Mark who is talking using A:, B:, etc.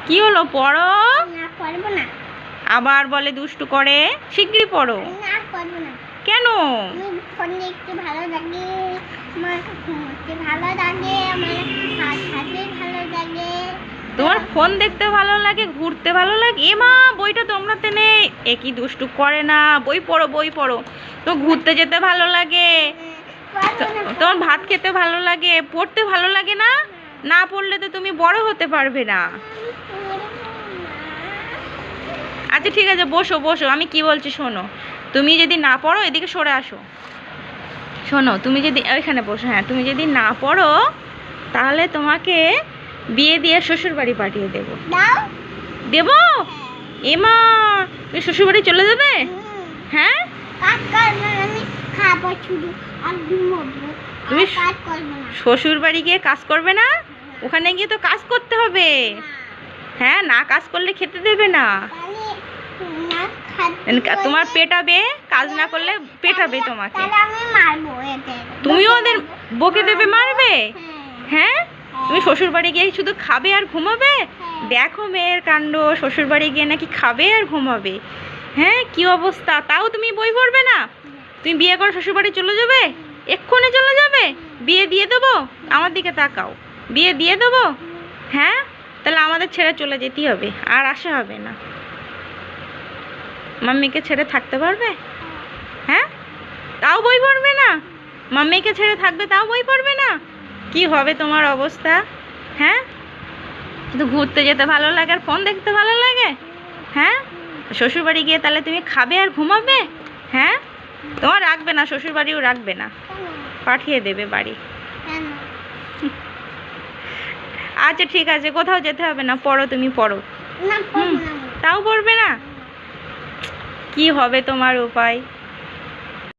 A: কি হলো, পড়ো।
B: না পড়বো না।
A: আবার বলে দুষ্টু করে। শিগগিরই পড়ো।
B: না পড়বো না।
A: কেন?
B: আমি ফোন দেখতে ভালো লাগে, আমার ঘুমোতে ভালো লাগে, আমার হাত হাতে ভালো লাগে।
A: তোমার ফোন দেখতে ভালো লাগে, ঘুরতে ভালো লাগে? এ মা, বইটা তোমরাতে নেই। একই দুষ্টু করে না, বই পড়ো বই পড়ো। তো ঘুরতে যেতে ভালো লাগে, তোমার ভাত খেতে ভালো লাগে, পড়তে ভালো লাগে না? না পড়লে তো তুমি বড় হতে পারবে না। আচ্ছা ঠিক আছে, বসো বসো, আমি কি বলছি শোনো। তুমি যদি না পড়ো, এদিকে সরে আসো। শোনো, তুমি যদি ওইখানে বসো, হ্যাঁ, তুমি যদি না পড়ো তাহলে তোমাকে বিয়ে দিয়ে শ্বশুর বাড়ি পাঠিয়ে দেবো। দেবো? এমা, তুমি শ্বশুর বাড়ি চলে যাবে? হ্যাঁ,
B: আমি খাবো শুধু আর ঘুমোবো।
A: তুমি
B: কাজ করবো না।
A: শ্বশুর বাড়ি গিয়ে কাজ করবে না? ওখানে গিয়ে তো কাজ করতে হবে। হ্যাঁ, না কাজ করলে খেতে দেবে না। তোমার পেটাবে, কাজ না করলে পেটাবে তোমাকে।
B: আমি মারবো এদের।
A: তুমিও ওদের বকে দেবে, মারবে? হ্যাঁ, তুমি শ্বশুর বাড়ি গিয়ে শুধু খাবে আর ঘুমাবে? দেখো মেয়ের কাণ্ড, শ্বশুর বাড়ি গিয়ে নাকি খাবে আর ঘুমাবে। হ্যাঁ, কি অবস্থা! তাও তুমি বই পড়বে না? তুমি বিয়ে করে শ্বশুর বাড়ি চলে যাবে? এক্ষুনি চলে যাবে? বিয়ে দিয়ে দেবো? আমার দিকে তাকাও। বিয়ে দিয়ে দেবো? হ্যাঁ, তাহলে আমাদের ছেড়ে চলে যেতেই হবে, আর আসা হবে না। মাম্মিকে ছেড়ে থাকতে পারবে? হ্যাঁ, তাও বই পড়বে না? মাম্মিকে ছেড়ে থাকবে, তাও বই পড়বে না? কি হবে তোমার অবস্থা? হ্যাঁ, শুধু ঘুরতে যেতে ভালো লাগে আর ফোন দেখতে ভালো লাগে? হ্যাঁ, শ্বশুর বাড়ি গিয়ে তাহলে তুমি খাবে আর ঘুমাবে? হ্যাঁ, তোমার রাখবে না, শ্বশুর বাড়িও রাখবে না, পাঠিয়ে দেবে বাড়ি। আচ্ছা ঠিক আছে, কোথাও যেতে হবে না, পড়ো, তুমি পড়ো। তাও পড়বে না? কি হবে তোমার উপায়?